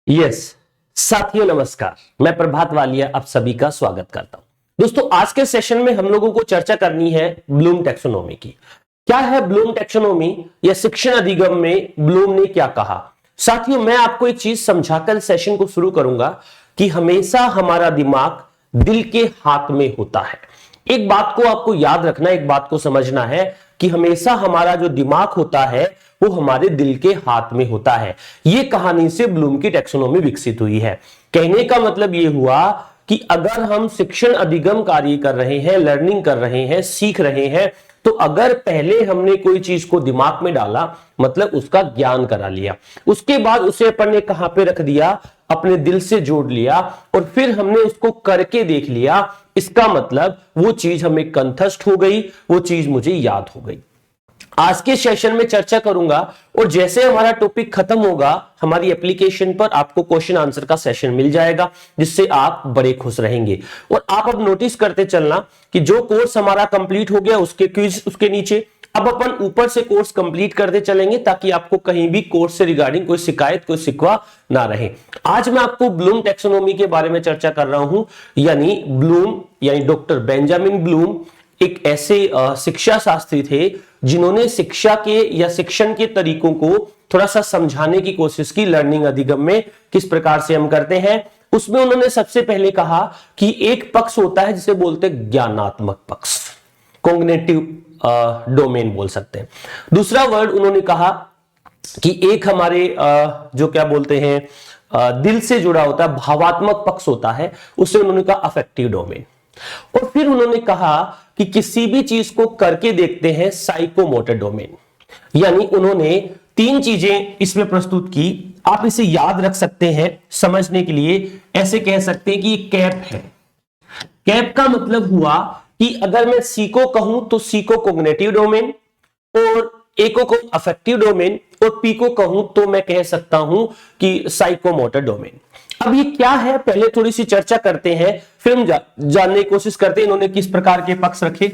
Yes साथियों नमस्कार, मैं प्रभात वालिया आप सभी का स्वागत करता हूं। दोस्तों आज के सेशन में हम लोगों को चर्चा करनी है ब्लूम टैक्सोनॉमी की। क्या है ब्लूम टैक्सोनॉमी या शिक्षण अधिगम में ब्लूम ने क्या कहा। साथियों मैं आपको एक चीज समझाकर सेशन को शुरू करूंगा कि हमेशा हमारा दिमाग दिल के हाथ में होता है। एक बात को आपको याद रखना, एक बात को समझना है कि हमेशा हमारा जो दिमाग होता है वो हमारे दिल के हाथ में होता है। यह कहानी से ब्लूम की टैक्सोनॉमी विकसित हुई है। कहने का मतलब यह हुआ कि अगर हम शिक्षण अधिगम कार्य कर रहे हैं, लर्निंग कर रहे हैं, सीख रहे हैं, तो अगर पहले हमने कोई चीज को दिमाग में डाला मतलब उसका ज्ञान करा लिया, उसके बाद उसे अपन ने कहां पे रख दिया, अपने दिल से जोड़ लिया और फिर हमने उसको करके देख लिया, इसका मतलब वो चीज हमें कंठस्थ हो गई, वो चीज मुझे याद हो गई। आज के सेशन में चर्चा करूंगा और जैसे हमारा टॉपिक खत्म होगा हमारी एप्लीकेशन पर आपको क्वेश्चन आंसर का सेशन मिल जाएगा, जिससे आप बड़े खुश रहेंगे। और आप अब नोटिस करते चलना कि जो कोर्स हमारा कंप्लीट हो गया उसके क्विज उसके नीचे अब अपन ऊपर से कोर्स कंप्लीट करते चलेंगे ताकि आपको कहीं भी कोर्स से रिगार्डिंग कोई शिकायत कोई शिकवा ना रहे। आज मैं आपको ब्लूम टैक्सोनॉमी के बारे में चर्चा कर रहा हूं, यानी ब्लूम यानी डॉक्टर बेंजामिन ब्लूम एक ऐसे शिक्षा शास्त्री थे जिन्होंने शिक्षा के या शिक्षण के तरीकों को थोड़ा सा समझाने की कोशिश की। लर्निंग अधिगम में किस प्रकार से हम करते हैं उसमें उन्होंने सबसे पहले कहा कि एक पक्ष होता है जिसे बोलते हैं ज्ञानात्मक पक्ष, कॉग्निटिव डोमेन बोल सकते हैं। दूसरा वर्ड उन्होंने कहा कि एक हमारे जो क्या बोलते हैं दिल से जुड़ा होता है भावात्मक पक्ष होता है, उसे उन्होंने कहा अफेक्टिव डोमेन। और फिर उन्होंने कहा कि किसी भी चीज को करके देखते हैं साइकोमोटर डोमेन। यानी उन्होंने तीन चीजें इसमें प्रस्तुत की। आप इसे याद रख सकते हैं समझने के लिए, ऐसे कह सकते हैं कि ये कैप है। कैप का मतलब हुआ कि अगर मैं सी को कहूं तो सी को कॉग्निटिव डोमेन और ए को अफेक्टिव डोमेन और पी को कहूं तो मैं कह सकता हूं कि साइकोमोटर डोमेन। अब ये क्या है पहले थोड़ी सी चर्चा करते हैं, फिर हम जानने की कोशिश करते हैं इन्होंने किस प्रकार के पक्ष रखे।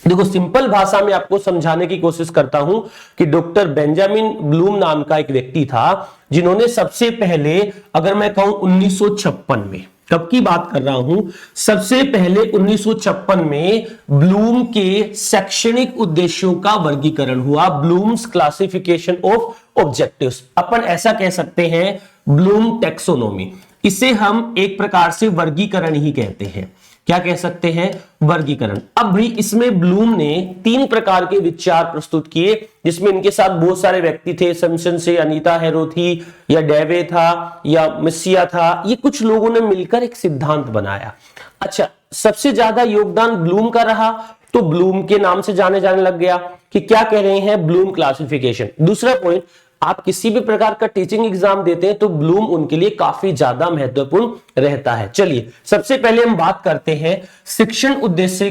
देखो सिंपल भाषा में आपको समझाने की कोशिश करता हूं कि डॉक्टर बेंजामिन ब्लूम नाम का एक व्यक्ति था जिन्होंने सबसे पहले, अगर मैं कहूं 1956 में, कब की बात कर रहा हूं, सबसे पहले 1956 में ब्लूम के शैक्षणिक उद्देश्यों का वर्गीकरण हुआ। ब्लूम्स क्लासिफिकेशन ऑफ ऑब्जेक्टिव्स, अपन ऐसा कह सकते हैं ब्लूम टैक्सोनॉमी। इसे हम एक प्रकार से वर्गीकरण ही कहते हैं। क्या कह सकते हैं? वर्गीकरण। अब भी इसमें ब्लूम ने तीन प्रकार के विचार प्रस्तुत किए, जिसमें इनके साथ बहुत सारे व्यक्ति थे। सैमसन से अनीता हैरो थी, या डेवे था, या मिसिया था। ये कुछ लोगों ने मिलकर एक सिद्धांत बनाया। अच्छा, सबसे ज्यादा योगदान ब्लूम का रहा तो ब्लूम के नाम से जाने लग गया कि क्या कह रहे हैं, ब्लूम क्लासिफिकेशन। दूसरा पॉइंट, आप किसी भी प्रकार का टीचिंग एग्जाम देते हैं तो ब्लूम उनके लिए काफी ज्यादा महत्वपूर्ण रहता है। चलिए सबसे पहले हम बात करते हैं शिक्षण उद्देश्य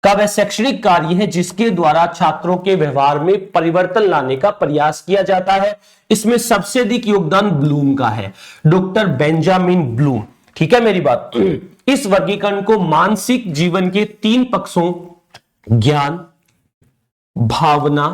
का। वह शैक्षणिक कार्य है जिसके द्वारा छात्रों के व्यवहार में परिवर्तन लाने का प्रयास किया जाता है। इसमें सबसे अधिक योगदान ब्लूम का है, डॉक्टर बेंजामिन ब्लूम। ठीक है मेरी बात। इस वर्गीकरण को मानसिक जीवन के तीन पक्षों ज्ञान, भावना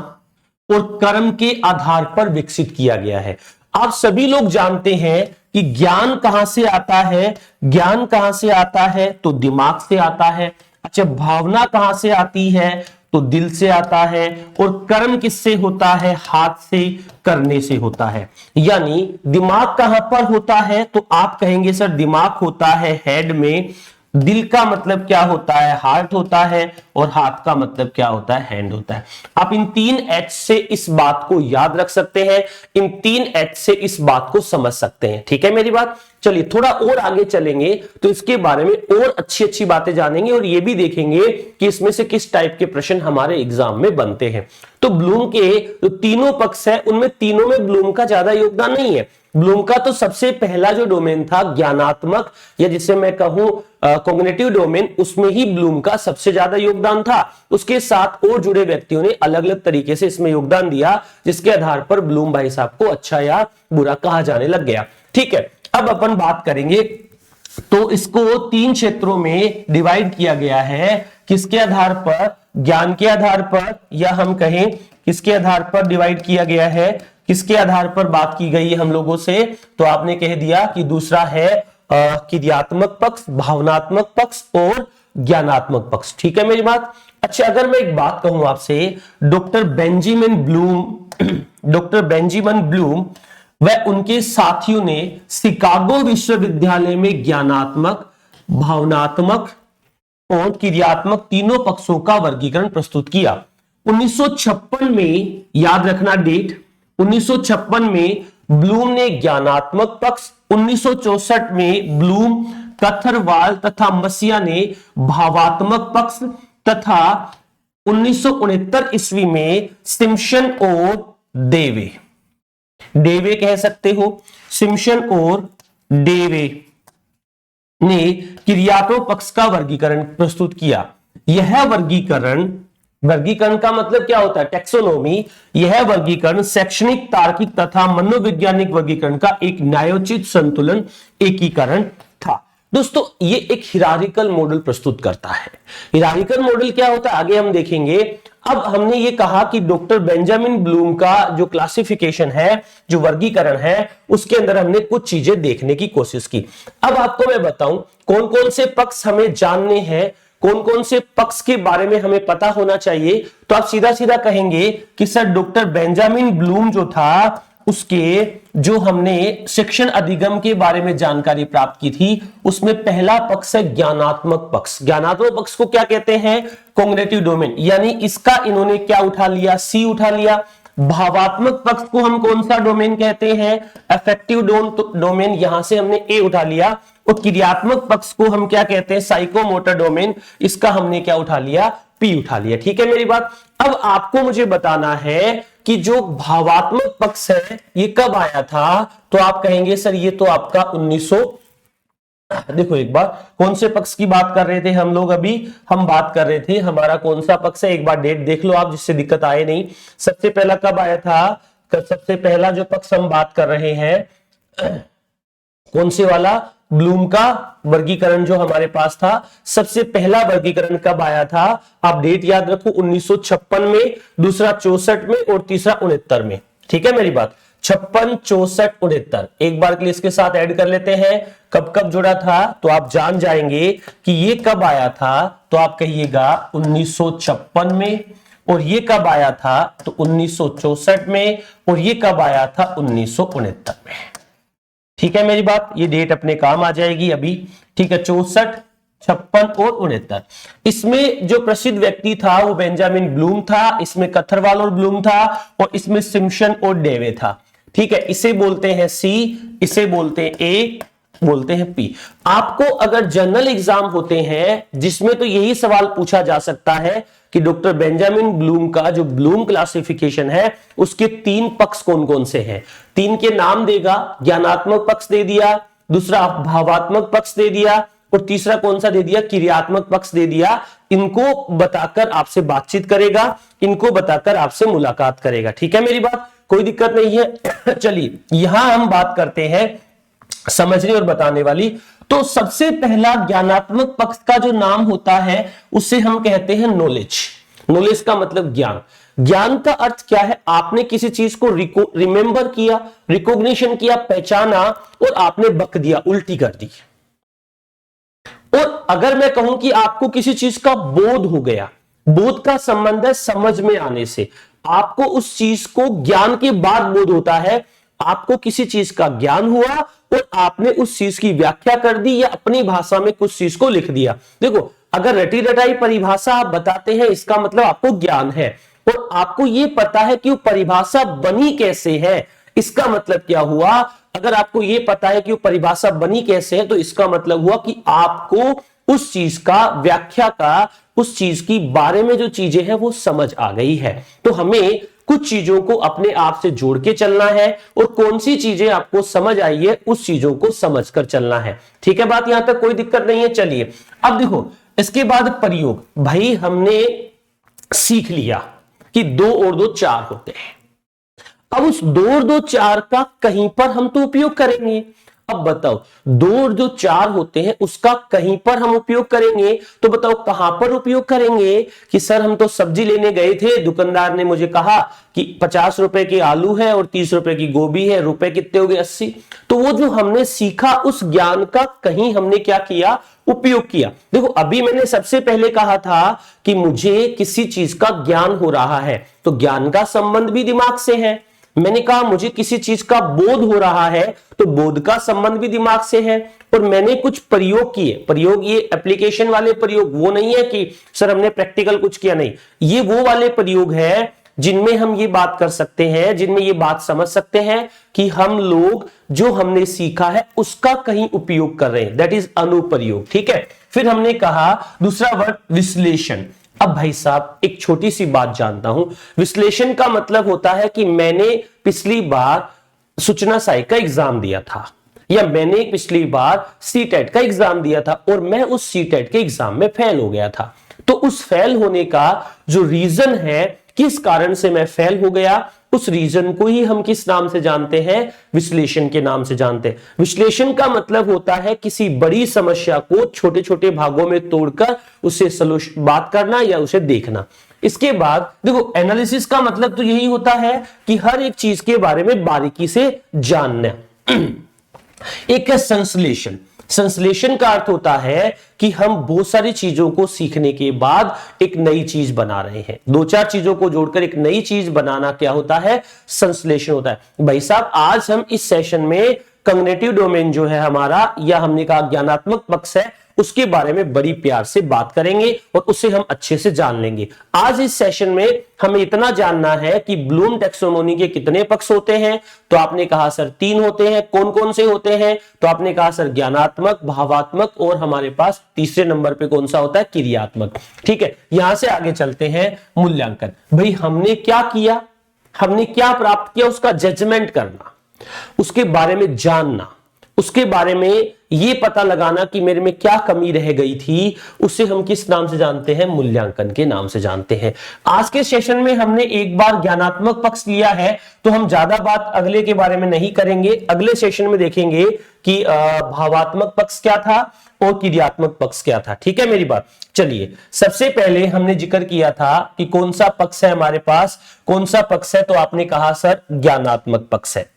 और कर्म के आधार पर विकसित किया गया है। आप सभी लोग जानते हैं कि ज्ञान कहां से आता है, ज्ञान कहां से आता है तो दिमाग से आता है। अच्छा, भावना कहां से आती है तो दिल से आता है, और कर्म किससे होता है, हाथ से करने से होता है। यानी दिमाग कहां पर होता है तो आप कहेंगे सर दिमाग होता है हेड में, दिल का मतलब क्या होता है, हार्ट होता है, और हाथ का मतलब क्या होता है, हैंड होता है। आप इन तीन एच से इस बात को याद रख सकते हैं, इन तीन एच से इस बात को समझ सकते हैं। ठीक है मेरी बात। चलिए थोड़ा और आगे चलेंगे तो इसके बारे में और अच्छी अच्छी बातें जानेंगे और ये भी देखेंगे कि इसमें से किस टाइप के प्रश्न हमारे एग्जाम में बनते हैं। तो ब्लूम के जो तीनों पक्ष है उनमें तीनों में ब्लूम का ज्यादा योगदान नहीं है। ब्लूम का तो सबसे पहला जो डोमेन था ज्ञानात्मक, या जिसे मैं कहूं कॉग्निटिव डोमेन, उसमें ही ब्लूम का सबसे ज्यादा योगदान था। उसके साथ और जुड़े व्यक्तियों ने अलग अलग तरीके से इसमें योगदान दिया, जिसके आधार पर ब्लूम भाई साहब को अच्छा या बुरा कहा जाने लग गया। ठीक है, अब अपन बात करेंगे तो इसको तीन क्षेत्रों में डिवाइड किया गया है। किसके आधार पर? ज्ञान के आधार पर, या हम कहें किसके आधार पर डिवाइड किया गया है, किसके आधार पर बात की गई है हम लोगों से? तो आपने कह दिया कि दूसरा है क्रियात्मक पक्ष, भावनात्मक पक्ष और ज्ञानात्मक पक्ष। ठीक है मेरी बात? अच्छा, अगर मैं एक बात कहूं आपसे, डॉक्टर बेंजामिन ब्लूम व उनके साथियों ने शिकागो विश्वविद्यालय में ज्ञानात्मक, भावनात्मक और क्रियात्मक तीनों पक्षों का वर्गीकरण प्रस्तुत किया। 1956 में, याद रखना डेट, 1956 में ब्लूम ने ज्ञानात्मक पक्ष, 1964 में ब्लूम, कथरवाल तथा मसिया ने भावात्मक पक्ष तथा 1969 ईस्वी में सिम्पसन और डेवे कह सकते हो, सिम्पसन और डेवे ने क्रियात्मक पक्ष का वर्गीकरण प्रस्तुत किया। यह वर्गीकरण का मतलब क्या होता है? टैक्सोनॉमी। यह वर्गीकरण शैक्षणिक, तार्किक तथा मनोवैज्ञानिक वर्गीकरण का एक न्यायोचित संतुलन, एकीकरण था। दोस्तों, ये एक हिरारिकल मॉडल प्रस्तुत करता है। हिरारिकल मॉडल क्या होता है आगे हम देखेंगे। अब हमने ये कहा कि डॉक्टर बेंजामिन ब्लूम का जो क्लासिफिकेशन है, जो वर्गीकरण है, उसके अंदर हमने कुछ चीजें देखने की कोशिश की। अब आपको मैं बताऊं कौन कौन से पक्ष हमें जानने हैं, कौन कौन से पक्ष के बारे में हमें पता होना चाहिए। तो आप सीधा सीधा कहेंगे कि सर डॉक्टर बेंजामिन ब्लूम जो था, उसके जो हमने शिक्षण अधिगम के बारे में जानकारी प्राप्त की थी, उसमें पहला पक्ष है ज्ञानात्मक पक्ष। ज्ञानात्मक पक्ष को क्या कहते हैं? कॉग्निटिव डोमेन, यानी इसका इन्होंने क्या उठा लिया? सी उठा लिया। भावात्मक पक्ष को हम कौन सा डोमेन कहते हैं? अफेक्टिव डोमेन, यहां से हमने ए उठा लिया। और क्रियात्मक पक्ष को हम क्या कहते हैं? साइकोमोटर डोमेन, इसका हमने क्या उठा लिया? पी उठा लिया। ठीक है मेरी बात? अब आपको मुझे बताना है कि जो भावात्मक पक्ष है ये कब आया था? तो आप कहेंगे सर ये तो आपका 1900, देखो एक बार कौन से पक्ष की बात कर रहे थे हम लोग? अभी हम बात कर रहे थे हमारा कौन सा पक्ष है, एक बार डेट देख लो आप, जिससे दिक्कत आए नहीं। सबसे पहला कब आया था? सबसे पहला जो पक्ष हम बात कर रहे हैं, कौन से वाला? ब्लूम का वर्गीकरण जो हमारे पास था, सबसे पहला वर्गीकरण कब आया था? आप डेट याद रखो, 1956 में, दूसरा 64 में और तीसरा 69 में। ठीक है मेरी बात? 56, 64, 69 एक बार के लिए इसके साथ ऐड कर लेते हैं। कब कब जुड़ा था तो आप जान जाएंगे कि ये कब आया था। तो आप कहिएगा 1956 में, और ये कब आया था? तो 1964 में, और ये कब आया था? 1969 में। ठीक है मेरी बात? ये डेट अपने काम आ जाएगी अभी। ठीक है, 64, 56 और 69। इसमें जो प्रसिद्ध व्यक्ति था वो बेंजामिन ब्लूम था, इसमें कथरवाल और ब्लूम था, और इसमें सिम्पसन और डेवे था। ठीक है, इसे बोलते हैं सी, इसे बोलते हैं ए, बोलते हैं पी। आपको अगर जनरल एग्जाम होते हैं जिसमें तो यही सवाल पूछा जा सकता है कि डॉक्टर बेंजामिन ब्लूम का जो ब्लूम क्लासिफिकेशन है उसके 3 पक्ष कौन कौन से हैं, 3 के नाम देगा। ज्ञानात्मक पक्ष दे दिया, दूसरा भावात्मक पक्ष दे दिया, और तीसरा कौन सा दे दिया? क्रियात्मक पक्ष दे दिया। इनको बताकर आपसे बातचीत करेगा, इनको बताकर आपसे मुलाकात करेगा। ठीक है मेरी बात? कोई दिक्कत नहीं है। चलिए यहां हम बात करते हैं समझने और बताने वाली। तो सबसे पहला ज्ञानात्मक पक्ष का जो नाम होता है उसे हम कहते हैं नॉलेज। नॉलेज का मतलब ज्ञान। ज्ञान का अर्थ क्या है? आपने किसी चीज को रिमेंबर किया, रिकॉग्निशन किया, पहचाना, और आपने बक दिया, उल्टी कर दी। और अगर मैं कहूं कि आपको किसी चीज का बोध हो गया, बोध का संबंध है समझ में आने से। आपको उस चीज को ज्ञान के बाद बोध होता है। आपको किसी चीज का ज्ञान हुआ और आपने उस चीज की व्याख्या कर दी या अपनी भाषा में कुछ चीज को लिख दिया। देखो, अगर रटी रटाई परिभाषा आप बताते हैं इसका मतलब आपको ज्ञान है, और आपको यह पता है कि वो परिभाषा बनी कैसे है, इसका मतलब क्या हुआ? अगर आपको यह पता है कि वो परिभाषा बनी कैसे है तो इसका मतलब हुआ कि आपको उस चीज का व्याख्या का, उस चीज की बारे में जो चीजें हैं वो समझ आ गई है। तो हमें कुछ चीजों को अपने आप से जोड़ के चलना है, और कौन सी चीजें आपको समझ आई है उस चीजों को समझकर चलना है। ठीक है बात? यहां तक कोई दिक्कत नहीं है। चलिए अब देखो, इसके बाद प्रयोग। भाई हमने सीख लिया कि 2 और 2 4 होते हैं। अब उस 2 और 2 4 का कहीं पर हम तो उपयोग करेंगे। अब बताओ 2 और जो 4 होते हैं उसका कहीं पर हम उपयोग करेंगे, तो बताओ कहां पर उपयोग करेंगे? कि सर हम तो सब्जी लेने गए थे, दुकानदार ने मुझे कहा कि 50 रुपए के आलू है और 30 रुपए की गोभी है, रुपए कितने हो गए? 80। तो वो जो हमने सीखा उस ज्ञान का कहीं हमने क्या किया? उपयोग किया। देखो अभी मैंने सबसे पहले कहा था कि मुझे किसी चीज का ज्ञान हो रहा है, तो ज्ञान का संबंध भी दिमाग से है। मैंने कहा मुझे किसी चीज का बोध हो रहा है, तो बोध का संबंध भी दिमाग से है। और मैंने कुछ प्रयोग किए, प्रयोग ये एप्लीकेशन वाले प्रयोग, वो नहीं है कि सर हमने प्रैक्टिकल कुछ किया, नहीं, ये वो वाले प्रयोग है जिनमें हम ये बात कर सकते हैं, जिनमें ये बात समझ सकते हैं कि हम लोग जो हमने सीखा है उसका कहीं उपयोग कर रहे हैं, दैट इज अनुप्रयोग। ठीक है, फिर हमने कहा दूसरा वर्ड विश्लेषण। अब भाई साहब एक छोटी सी बात जानता हूं, विश्लेषण का मतलब होता है कि मैंने पिछली बार सूचना सहायक का एग्जाम दिया था, या मैंने पिछली बार सीटेट का एग्जाम दिया था और मैं उस सीटेट के एग्जाम में फेल हो गया था। तो उस फेल होने का जो रीजन है, किस कारण से मैं फेल हो गया, उस रीजन को ही हम किस नाम से जानते हैं? विश्लेषण के नाम से जानते हैं। विश्लेषण का मतलब होता है किसी बड़ी समस्या को छोटे छोटे भागों में तोड़कर उसे सॉल्यूशन बात करना या उसे देखना। इसके बाद देखो एनालिसिस का मतलब तो यही होता है कि हर एक चीज के बारे में बारीकी से जानना। एक है संश्लेषण। संश्लेषण का अर्थ होता है कि हम बहुत सारी चीजों को सीखने के बाद एक नई चीज बना रहे हैं। 2-4 चीजों को जोड़कर एक नई चीज बनाना क्या होता है? संश्लेषण होता है। भाई साहब आज हम इस सेशन में कॉग्निटिव डोमेन जो है हमारा, या हमने कहा ज्ञानात्मक पक्ष है, उसके बारे में बड़ी प्यार से बात करेंगे और उसे हम अच्छे से जान लेंगे। आज इस सेशन में हमें इतना जानना है कि ब्लूम टैक्सोनॉमी के कितने पक्ष होते हैं, तो आपने कहा सर 3 होते हैं। कौन कौन से होते हैं? तो आपने कहा सर ज्ञानात्मक, भावात्मक, और हमारे पास तीसरे नंबर पे कौन सा होता है? क्रियात्मक। ठीक है, यहां से आगे चलते हैं मूल्यांकन। भाई हमने क्या किया, हमने क्या प्राप्त किया, उसका जजमेंट करना, उसके बारे में जानना, उसके बारे में ये पता लगाना कि मेरे में क्या कमी रह गई थी, उसे हम किस नाम से जानते हैं? मूल्यांकन के नाम से जानते हैं। आज के सेशन में हमने एक बार ज्ञानात्मक पक्ष लिया है, तो हम ज्यादा बात अगले के बारे में नहीं करेंगे। अगले सेशन में देखेंगे कि भावात्मक पक्ष क्या था और क्रियात्मक पक्ष क्या था। ठीक है मेरी बात? चलिए सबसे पहले हमने जिक्र किया था कि कौन सा पक्ष है हमारे पास, कौन सा पक्ष है, तो आपने कहा सर ज्ञानात्मक पक्ष है।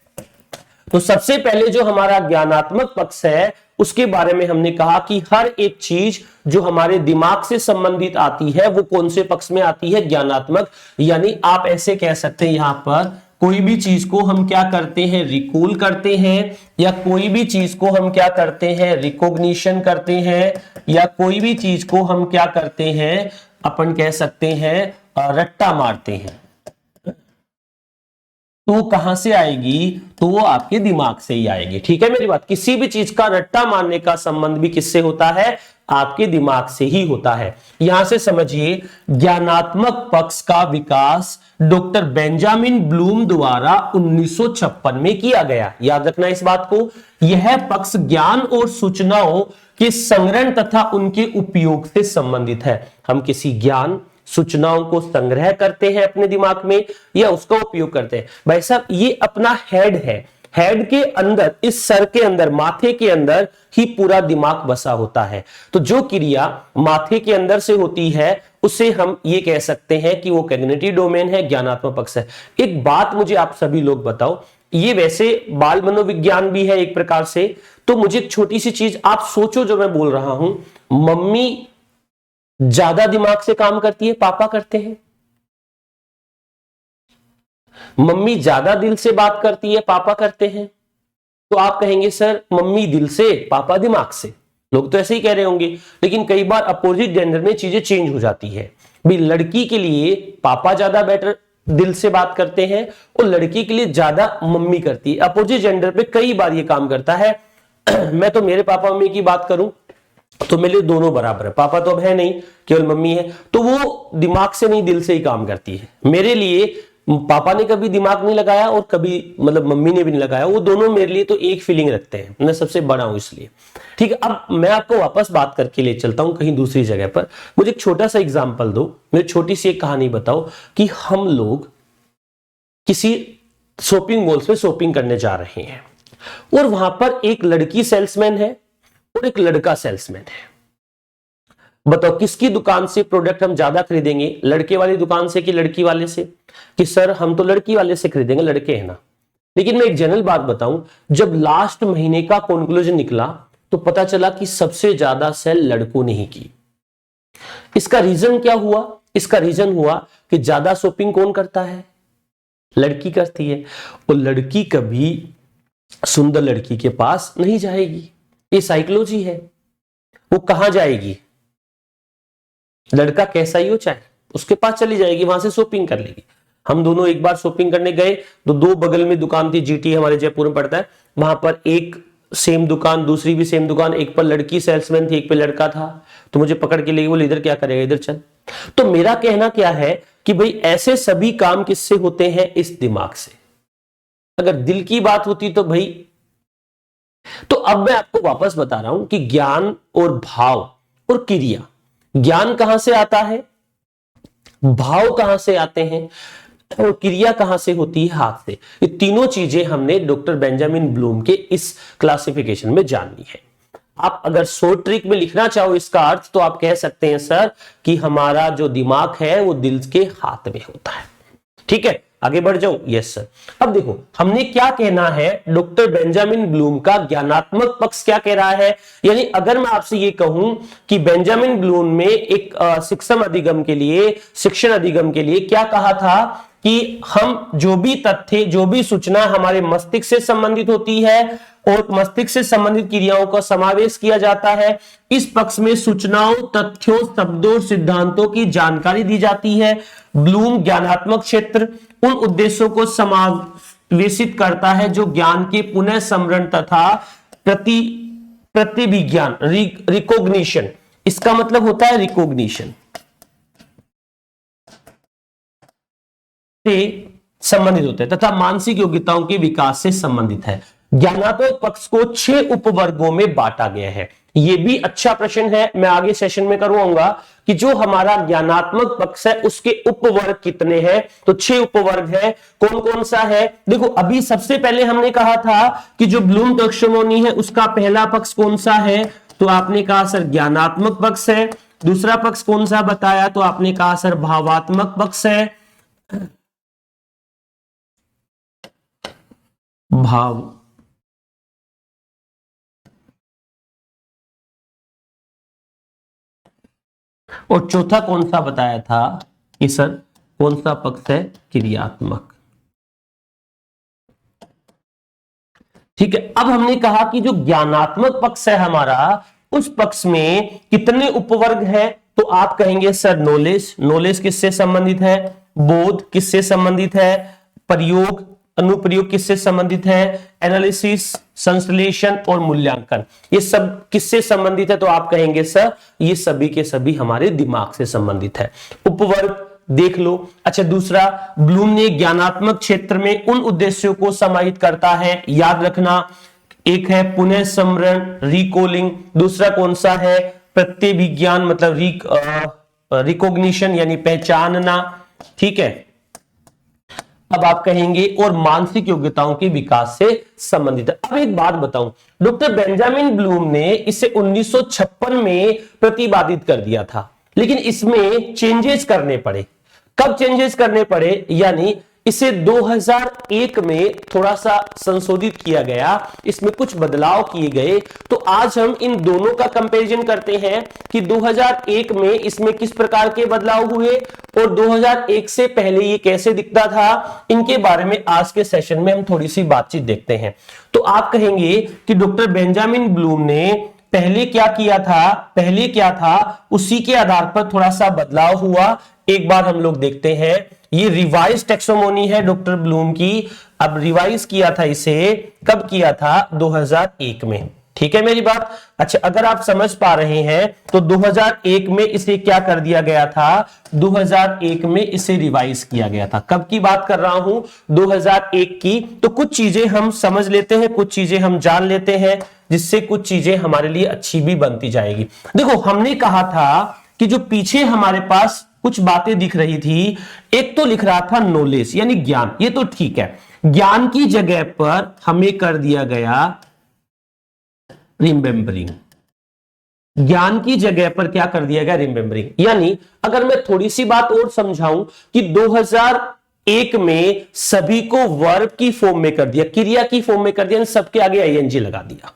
तो सबसे पहले जो हमारा ज्ञानात्मक पक्ष है उसके बारे में हमने कहा कि हर एक चीज जो हमारे दिमाग से संबंधित आती है वो कौन से पक्ष में आती है? ज्ञानात्मक। यानी आप ऐसे कह सकते हैं यहां पर कोई भी चीज को हम क्या करते हैं? रिकॉल करते हैं, या कोई भी चीज को हम क्या करते हैं? रिकॉग्निशन करते हैं, या कोई भी चीज को हम क्या करते हैं? अपन कह सकते हैं रट्टा मारते हैं। तो वो कहां से आएगी? तो वो आपके दिमाग से ही आएगी। ठीक है मेरी बात? किसी भी चीज का रट्टा मारने का संबंध भी किससे होता है? आपके दिमाग से ही होता है। यहां से समझिए ज्ञानात्मक पक्ष का विकास डॉक्टर बेंजामिन ब्लूम द्वारा 1956 में किया गया। याद रखना इस बात को। यह पक्ष ज्ञान और सूचनाओं के संग्रहण तथा उनके उपयोग से संबंधित है। हम किसी ज्ञान सूचनाओं को संग्रह करते हैं अपने दिमाग में या उसका उपयोग करते हैं। भाई साहब ये अपना हेड है, हेड के अंदर, इस सर के अंदर, माथे के अंदर ही पूरा दिमाग बसा होता है। तो जो क्रिया माथे के अंदर से होती है उसे हम ये कह सकते हैं कि वो कॉग्निटिव डोमेन है, ज्ञानात्मक पक्ष है। एक बात मुझे आप सभी लोग बताओ, ये वैसे बाल मनोविज्ञान भी है एक प्रकार से, तो मुझे एक छोटी सी चीज आप सोचो जो मैं बोल रहा हूं, मम्मी ज्यादा दिमाग से काम करती है, पापा करते हैं? मम्मी ज्यादा दिल से बात करती है, पापा करते हैं? तो आप कहेंगे सर मम्मी दिल से, पापा दिमाग से। लोग तो ऐसे ही कह रहे होंगे, लेकिन कई बार अपोजिट जेंडर में चीजें चेंज हो जाती है। भी लड़की के लिए पापा ज्यादा बेटर दिल से बात करते हैं और लड़की के लिए ज्यादा मम्मी करती है। अपोजिट जेंडर पे कई बार ये काम करता है। मैं तो मेरे पापा मम्मी की बात करूं तो मेरे लिए दोनों बराबर है। पापा तो अब है नहीं, केवल मम्मी है, तो वो दिमाग से नहीं दिल से ही काम करती है। मेरे लिए पापा ने कभी दिमाग नहीं लगाया और कभी मतलब मम्मी ने भी नहीं लगाया, वो दोनों मेरे लिए तो एक फीलिंग रखते हैं। मैं सबसे बड़ा हूं इसलिए। ठीक है, अब मैं आपको वापस बात करके ले चलता हूं कहीं दूसरी जगह पर। मुझे एक छोटा सा एग्जाम्पल दो, मुझे छोटी सी एक कहानी बताओ कि हम लोग किसी शॉपिंग मॉल्स में शॉपिंग करने जा रहे हैं। और वहां पर एक लड़की सेल्समैन है और एक लड़का सेल्समैन है। बताओ किसकी दुकान से प्रोडक्ट हम ज्यादा खरीदेंगे, लड़के वाली दुकान से कि लड़की वाले से? कि सर हम तो लड़की वाले से खरीदेंगे, लड़के हैं ना। लेकिन मैं एक जनरल बात बताऊं, जब लास्ट महीने का कंक्लूजन निकला तो पता चला कि सबसे ज्यादा सेल लड़कों ने ही की। इसका रीजन क्या हुआ? इसका रीजन हुआ कि ज्यादा शॉपिंग कौन करता है? लड़की करती है। और लड़की कभी सुंदर लड़की के पास नहीं जाएगी, ये साइकोलॉजी है। वो कहां जाएगी? लड़का कैसा ही हो चाहे, उसके पास चली जाएगी, वहां से शॉपिंग कर लेगी। हम दोनों एक बार शॉपिंग करने गए तो दो बगल में दुकान थी, जीटी हमारे जयपुर में पड़ता है, वहां पर एक सेम दुकान, दूसरी भी सेम दुकान, एक पर लड़की सेल्समैन थी, एक पर लड़का था। तो मुझे पकड़ के ले गई, बोले इधर क्या करेगा, इधर चल। तो मेरा कहना क्या है कि भाई ऐसे सभी काम किससे होते हैं? इस दिमाग से। अगर दिल की बात होती तो भाई, तो अब मैं आपको वापस बता रहा हूं कि ज्ञान और भाव और क्रिया, ज्ञान कहां से आता है, भाव कहां से आते हैं और क्रिया कहां से होती है? हाथ से। ये तीनों चीजें हमने डॉक्टर बेंजामिन ब्लूम के इस क्लासिफिकेशन में जाननी है। आप अगर शॉर्ट ट्रिक में लिखना चाहो इसका अर्थ, तो आप कह सकते हैं सर कि हमारा जो दिमाग है वो दिल के हाथ में होता है। ठीक है, आगे बढ़ जाऊं? Yes sir. अब देखो हमने क्या कहना है, डॉक्टर बेंजामिन ब्लूम का ज्ञानात्मक पक्ष क्या कह रहा है। यानी अगर मैं आपसे ये कहूं कि बेंजामिन ब्लूम में एक शिक्षण अधिगम के लिए क्या कहा था कि हम जो भी तथ्य, जो भी सूचना हमारे मस्तिष्क से संबंधित होती है और मस्तिष्क से संबंधित क्रियाओं का समावेश किया जाता है, इस पक्ष में सूचनाओं, तथ्यों, शब्दों, सिद्धांतों की जानकारी दी जाती है। ब्लूम ज्ञानात्मक क्षेत्र उन उद्देश्यों को समावेशित करता है जो ज्ञान के पुनः स्मरण तथा प्रतिविज्ञान, रिकॉग्निशन, इसका मतलब होता है रिकॉग्निशन से संबंधित होते हैं तथा मानसिक योग्यताओं के विकास से संबंधित है। ज्ञानात्मक पक्ष को 6 उपवर्गों में बांटा गया है। यह भी अच्छा प्रश्न है, मैं आगे सेशन में करवाऊंगा कि जो हमारा ज्ञानात्मक पक्ष है उसके उपवर्ग कितने हैं। तो 6 उपवर्ग है। कौन कौन सा है? देखो अभी सबसे पहले हमने कहा था कि जो ब्लूम टैक्सोनॉमी है उसका पहला पक्ष कौन सा है, तो आपने कहा सर ज्ञानात्मक पक्ष है। दूसरा पक्ष कौन सा बताया, तो आपने कहा सर भावात्मक पक्ष है। भाव और चौथा कौन सा बताया था कि सर कौन सा पक्ष है? क्रियात्मक। ठीक है, अब हमने कहा कि जो ज्ञानात्मक पक्ष है हमारा, उस पक्ष में कितने उपवर्ग है, तो आप कहेंगे सर नॉलेज। नॉलेज किससे संबंधित है? बोध किससे संबंधित है? प्रयोग, अनुप्रयोग किससे संबंधित है? एनालिसिस, संश्लेषण और मूल्यांकन, ये सब किससे संबंधित है? तो आप कहेंगे सर ये सभी के सभी हमारे दिमाग से संबंधित है। उपवर्ग देख लो। अच्छा, दूसरा, ब्लूम ने ज्ञानात्मक क्षेत्र में उन उद्देश्यों को समाहित करता है, याद रखना, एक है पुनः स्मरण, रिकॉलिंग। दूसरा कौन सा है? प्रत्यभिज्ञान, मतलब रिकॉग्निशन यानी पहचानना। ठीक है, अब आप कहेंगे और मानसिक योग्यताओं के विकास से संबंधित है। अब एक बात बताऊं, डॉक्टर बेंजामिन ब्लूम ने इसे 1956 में प्रतिपादित कर दिया था, लेकिन इसमें चेंजेस करने पड़े। कब चेंजेस करने पड़े? यानी इसे 2001 में थोड़ा सा संशोधित किया गया, इसमें कुछ बदलाव किए गए। तो आज हम इन दोनों का कंपैरिजन करते हैं कि 2001 में इसमें किस प्रकार के बदलाव हुए और 2001 से पहले ये कैसे दिखता था। इनके बारे में आज के सेशन में हम थोड़ी सी बातचीत देखते हैं। तो आप कहेंगे कि डॉक्टर बेंजामिन ब्लूम ने पहले क्या किया था, उसी के आधार पर थोड़ा सा बदलाव हुआ। एक बार हम लोग देखते हैं, ये रिवाइज टैक्सोनॉमी है डॉक्टर ब्लूम की। अब रिवाइज किया था इसे, कब किया था? 2001 में। ठीक है मेरी बात? अच्छा, अगर आप समझ पा रहे हैं तो 2001 में इसे क्या कर दिया गया था? 2001 में इसे रिवाइज किया गया था। कब की बात कर रहा हूं? 2001 की। तो कुछ चीजें हम समझ लेते हैं, कुछ चीजें हम जान लेते हैं, जिससे कुछ चीजें हमारे लिए अच्छी भी बनती जाएगी। देखो हमने कहा था कि जो पीछे हमारे पास कुछ बातें दिख रही थी, एक तो लिख रहा था नॉलेज यानी ज्ञान, ये तो ठीक है। ज्ञान की जगह पर हमें कर दिया गया रिमेंबरिंग। ज्ञान की जगह पर क्या कर दिया गया? रिमेंबरिंग। यानी अगर मैं थोड़ी सी बात और समझाऊं कि 2001 में सभी को वर्ब की फॉर्म में कर दिया, क्रिया की फॉर्म में कर दिया, सबके आगे आईएनजी लगा दिया।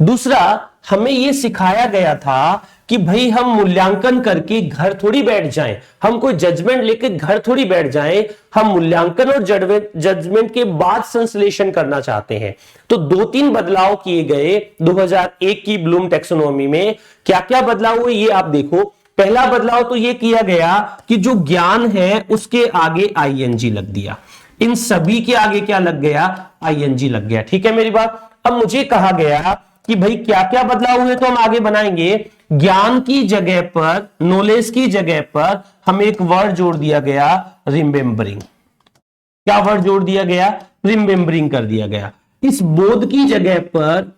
दूसरा, हमें यह सिखाया गया था कि भाई हम मूल्यांकन करके घर थोड़ी बैठ जाएं, हम कोई जजमेंट लेके घर थोड़ी बैठ जाएं, हम मूल्यांकन और जजमेंट के बाद संश्लेषण करना चाहते हैं। तो 2-3 बदलाव किए गए 2001 की ब्लूम टैक्सोनॉमी में। क्या क्या बदलाव हुए ये आप देखो। पहला बदलाव तो यह किया गया कि जो ज्ञान है उसके आगे आईएनजी लग दिया, इन सभी के आगे क्या लग गया? आईएनजी लग गया। ठीक है मेरी बात। अब मुझे कहा गया कि भाई क्या क्या बदलाव हुए तो हम आगे बनाएंगे। ज्ञान की जगह पर, नॉलेज की जगह पर हमें एक वर्ड जोड़ दिया गया, रिमेंबरिंग। क्या वर्ड जोड़ दिया गया? रिमेंबरिंग कर दिया गया। इस बोध की जगह पर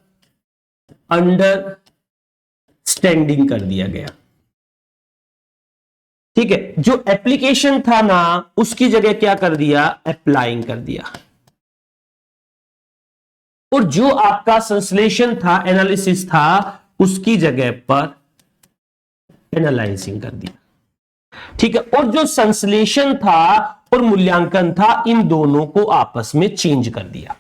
अंडरस्टैंडिंग कर दिया गया। ठीक है, जो एप्लीकेशन था ना उसकी जगह क्या कर दिया? अप्लाइंग कर दिया। और जो आपका संश्लेषण था, एनालिसिस था, उसकी जगह पर एनालाइजिंग कर दिया। ठीक है, और जो संश्लेषण था और मूल्यांकन था, इन दोनों को आपस में चेंज कर दिया।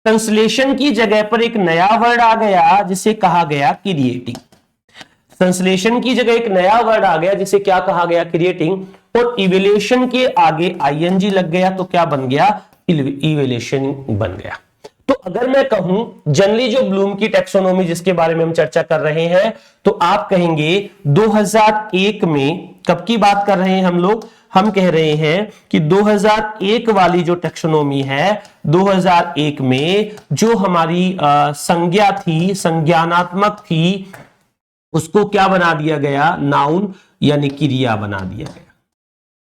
संश्लेषण की जगह पर एक नया वर्ड आ गया जिसे कहा गया क्रिएटिंग। संश्लेषण की जगह एक नया वर्ड आ गया जिसे क्या कहा गया? क्रिएटिंग। और इवैल्यूएशन के आगे आईएनजी लग गया तो क्या बन गया? इवैल्यूएशन बन गया। तो अगर मैं कहूं जनरली जो ब्लूम की टैक्सोनॉमी जिसके बारे में हम चर्चा कर रहे हैं, तो आप कहेंगे 2001 में, कब की बात कर रहे हैं हम लोग? हम कह रहे हैं कि 2001 वाली जो टैक्सोनॉमी है, 2001 में जो हमारी संज्ञा थी, संज्ञानात्मक थी, उसको क्या बना दिया गया? नाउन यानी क्रिया बना दिया गया।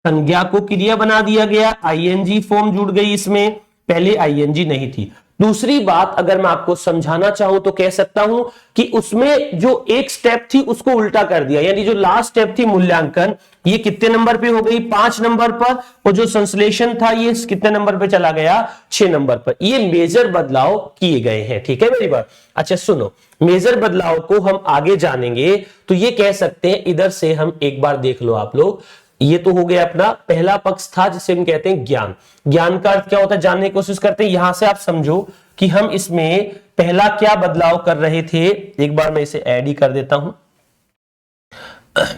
संज्ञा को क्रिया बना दिया गया, आईएनजी फॉर्म जुड़ गई इसमें, पहले आईएनजी नहीं थी। दूसरी बात अगर मैं आपको समझाना चाहूं तो कह सकता हूं कि उसमें जो एक स्टेप थी उसको उल्टा कर दिया, यानी जो लास्ट स्टेप थी मूल्यांकन, ये कितने नंबर पे हो गई? 5 नंबर पर। और जो संश्लेषण था ये कितने नंबर पे चला गया? 6 नंबर पर। ये मेजर बदलाव किए गए हैं। ठीक है मेरी बात। अच्छा सुनो, मेजर बदलाव को हम आगे जानेंगे तो ये कह सकते हैं, इधर से हम एक बार देख लो आप लोग। ये तो हो गया अपना पहला पक्ष था जिसे हम कहते हैं ज्ञान। ज्ञान का अर्थ क्या होता है जानने की कोशिश करते हैं। यहां से आप समझो कि हम इसमें पहला क्या बदलाव कर रहे थे। एक बार मैं इसे ऐड ही कर देता हूं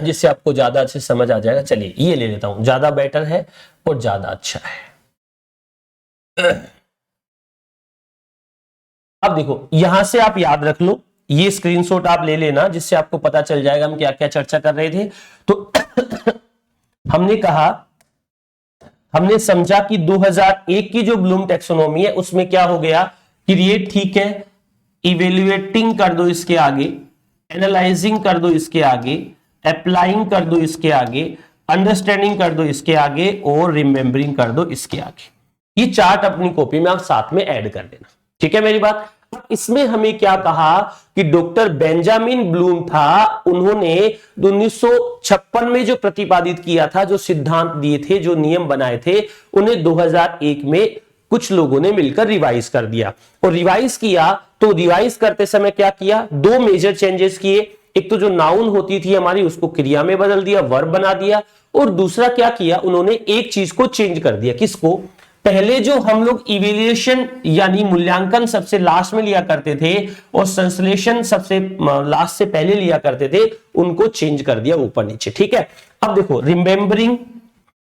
जिससे आपको ज्यादा अच्छे समझ आ जाएगा। चलिए ये ले लेता हूं, ज्यादा बेटर है और ज्यादा अच्छा है। अब देखो यहां से आप याद रख लो, ये स्क्रीनशॉट आप ले लेना जिससे आपको पता चल जाएगा हम क्या क्या चर्चा कर रहे थे। तो हमने कहा, हमने समझा कि 2001 की जो ब्लूम टैक्सोनॉमी है उसमें क्या हो गया? क्रिएट, ठीक है, इवेल्युएटिंग कर दो इसके आगे, एनालाइजिंग कर दो इसके आगे, अप्लाइंग कर दो इसके आगे, अंडरस्टैंडिंग कर दो इसके आगे और रिमेंबरिंग कर दो इसके आगे। ये चार्ट अपनी कॉपी में आप साथ में ऐड कर देना। ठीक है मेरी बात। इसमें हमें क्या कहा कि डॉक्टर बेंजामिन ब्लूम था, उन्होंने 1956 में जो प्रतिपादित किया था, जो सिद्धांत दिए थे, जो नियम बनाए थे, उन्हें 2001 में कुछ लोगों ने मिलकर रिवाइज कर दिया। और रिवाइज किया तो रिवाइज करते समय क्या किया? 2 मेजर चेंजेस किए। एक तो जो नाउन होती थी हमारी उसको क्रिया में बदल दिया, वर्ब बना दिया। और दूसरा क्या किया? उन्होंने एक चीज को चेंज कर दिया। किसको? पहले जो हम लोग इवेल्युएशन यानी मूल्यांकन सबसे लास्ट में लिया करते थे और संश्लेषण सबसे लास्ट से पहले लिया करते थे, उनको चेंज कर दिया ऊपर नीचे। ठीक है, अब देखो remembering,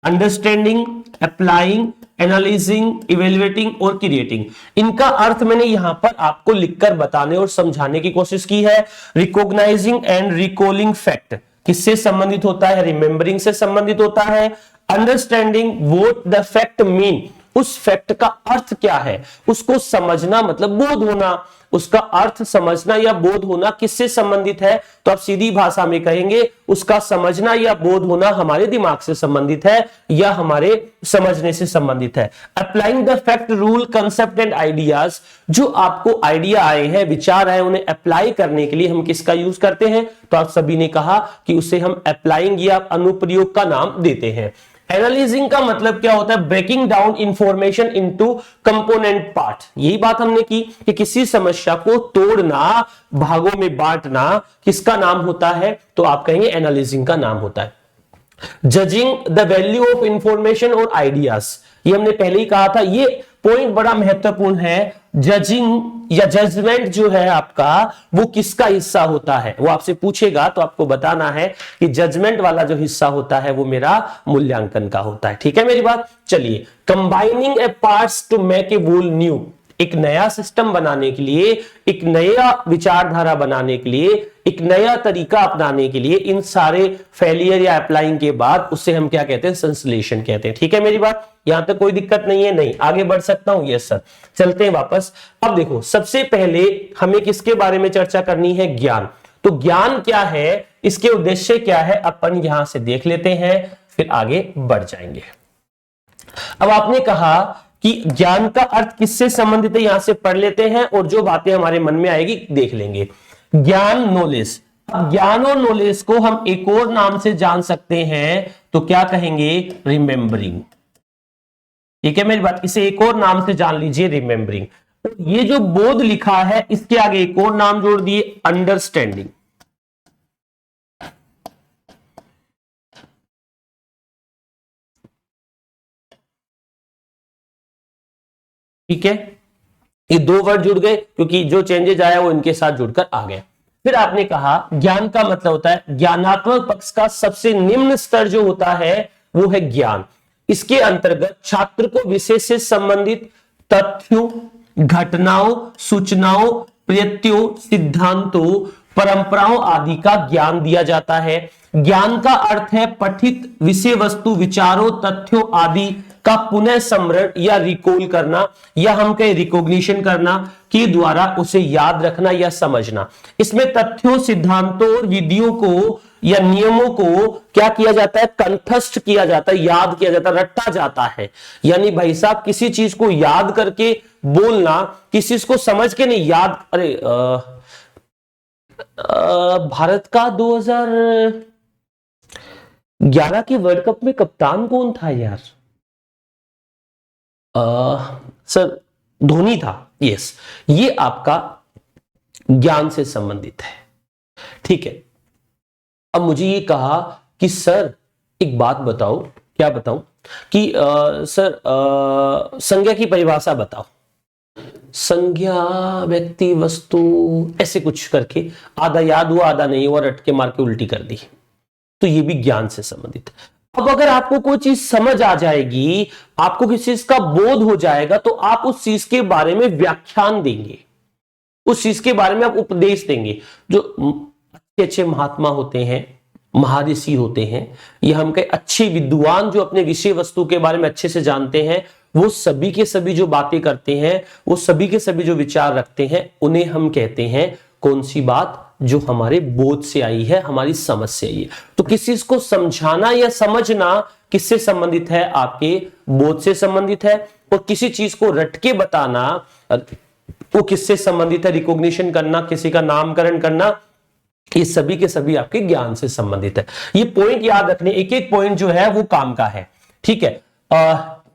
understanding, applying, analysing, evaluating और क्रिएटिंग, इनका अर्थ मैंने यहां पर आपको लिखकर बताने और समझाने की कोशिश की है। रिकॉग्नाइजिंग एंड रिकॉलिंग फैक्ट किससे संबंधित होता है? रिमेंबरिंग से संबंधित होता है। Understanding what the fact mean, उस फैक्ट का अर्थ क्या है, उसको समझना मतलब बोध होना, उसका अर्थ समझना या बोध होना किससे संबंधित है? तो आप सीधी भाषा में कहेंगे उसका समझना या बोध होना हमारे दिमाग से संबंधित है या हमारे समझने से संबंधित है। Applying the fact, rule, concept and ideas, जो आपको आइडिया आए हैं, विचार आए, उन्हें अप्लाई करने के लिए हम किसका यूज करते हैं? तो आप सभी ने कहा कि उसे हम अप्लाइंग या अनुप्रयोग का नाम देते हैं। एनालिसिंग का मतलब क्या होता है? Breaking down information into component part. यही बात हमने की कि किसी समस्या को तोड़ना, भागों में बांटना किसका नाम होता है? तो आप कहेंगे एनालिसिंग का नाम होता है। Judging the value of information और आइडियाज, ये हमने पहले ही कहा था, ये पॉइंट बड़ा महत्वपूर्ण है। जजिंग या जजमेंट जो है आपका, वो किसका हिस्सा होता है? वो आपसे पूछेगा तो आपको बताना है कि जजमेंट वाला जो हिस्सा होता है वो मेरा मूल्यांकन का होता है। ठीक है मेरी बात? चलिए, combining a parts to make a whole new, एक नया सिस्टम बनाने के लिए, एक नया विचारधारा बनाने के लिए, एक नया तरीका अपनाने के लिए, इन सारे फेलियर या अप्लाइंग के बाद उससे हम क्या कहते हैं? संश्लेषण कहते हैं। ठीक है मेरी बात? यहां तक कोई दिक्कत नहीं है? नहीं, आगे बढ़ सकता हूं? Yes sir. चलते हैं वापस। अब देखो, सबसे पहले हमें किसके बारे में चर्चा करनी है? ज्ञान। तो ज्ञान क्या है, इसके उद्देश्य क्या है, अपन यहां से देख लेते हैं, फिर आगे बढ़ जाएंगे। अब आपने कहा कि ज्ञान का अर्थ किससे संबंधित है, यहां से पढ़ लेते हैं और जो बातें हमारे मन में आएगी देख लेंगे। ज्ञान, नॉलेज। ज्ञान और नॉलेज को हम एक और नाम से जान सकते हैं, तो क्या कहेंगे? रिमेंबरिंग। ठीक है मेरी बात? इसे एक और नाम से जान लीजिए, रिमेंबरिंग। ये जो बोध लिखा है, इसके आगे एक और नाम जोड़ दिए, अंडरस्टैंडिंग। ठीक है, ये दो वर्ड जुड़ गए क्योंकि जो चेंजेस आया वो इनके साथ जुड़कर आ गया। फिर आपने कहा ज्ञान का मतलब होता है, ज्ञानात्मक पक्ष का सबसे निम्न स्तर जो होता है वो है ज्ञान। इसके अंतर्गत छात्र को विषय से संबंधित तथ्यों, घटनाओं, सूचनाओं, प्रत्ययों, सिद्धांतों, परंपराओं आदि का ज्ञान दिया जाता है। ज्ञान का अर्थ है पठित विषय वस्तु, विचारों, तथ्यों आदि का पुनः स्मरण या रिकॉल करना, या हम कहें रिकॉग्निशन करना के द्वारा उसे याद रखना या समझना। इसमें तथ्यों, सिद्धांतों और विधियों को या नियमों को क्या किया जाता है? कंठस्थ किया जाता है, याद किया जाता है, रटा जाता है। यानी भाई साहब, किसी चीज को याद करके बोलना, किसी चीज को समझ के नहीं, याद। अरे भारत का 2011 के वर्ल्ड कप में कप्तान कौन था यार? सर, धोनी था। यस, ये आपका ज्ञान से संबंधित है। ठीक है, अब मुझे ये कहा कि सर एक बात बताओ। क्या बताऊं? कि सर संज्ञा की परिभाषा बताओ। संज्ञा, व्यक्ति, वस्तु, ऐसे कुछ करके आधा याद हुआ, आधा नहीं हुआ, रट के मार के उल्टी कर दी। तो ये भी ज्ञान से संबंधित है। अब अगर आपको कोई चीज समझ आ जाएगी, आपको किसी चीज का बोध हो जाएगा, तो आप उस चीज के बारे में व्याख्यान देंगे, उस चीज के बारे में आप उपदेश देंगे। जो अच्छे अच्छे महात्मा होते हैं, महर्षि होते हैं, या हम कहे अच्छे विद्वान जो अपने विषय वस्तु के बारे में अच्छे से जानते हैं, वो सभी के सभी जो बातें करते हैं, वो सभी के सभी जो विचार रखते हैं, उन्हें हम कहते हैं कौन सी बात? जो हमारे बोध से आई है, हमारी समझ से आई है। तो किसी चीज को समझाना या समझना किससे संबंधित है? आपके बोध से संबंधित है। और किसी चीज को रट के बताना वो किससे संबंधित है? रिकॉग्निशन करना, किसी का नामकरण करना, ये सभी के सभी आपके ज्ञान से संबंधित है। ये पॉइंट याद रखने, एक एक पॉइंट जो है वो काम का है। ठीक है,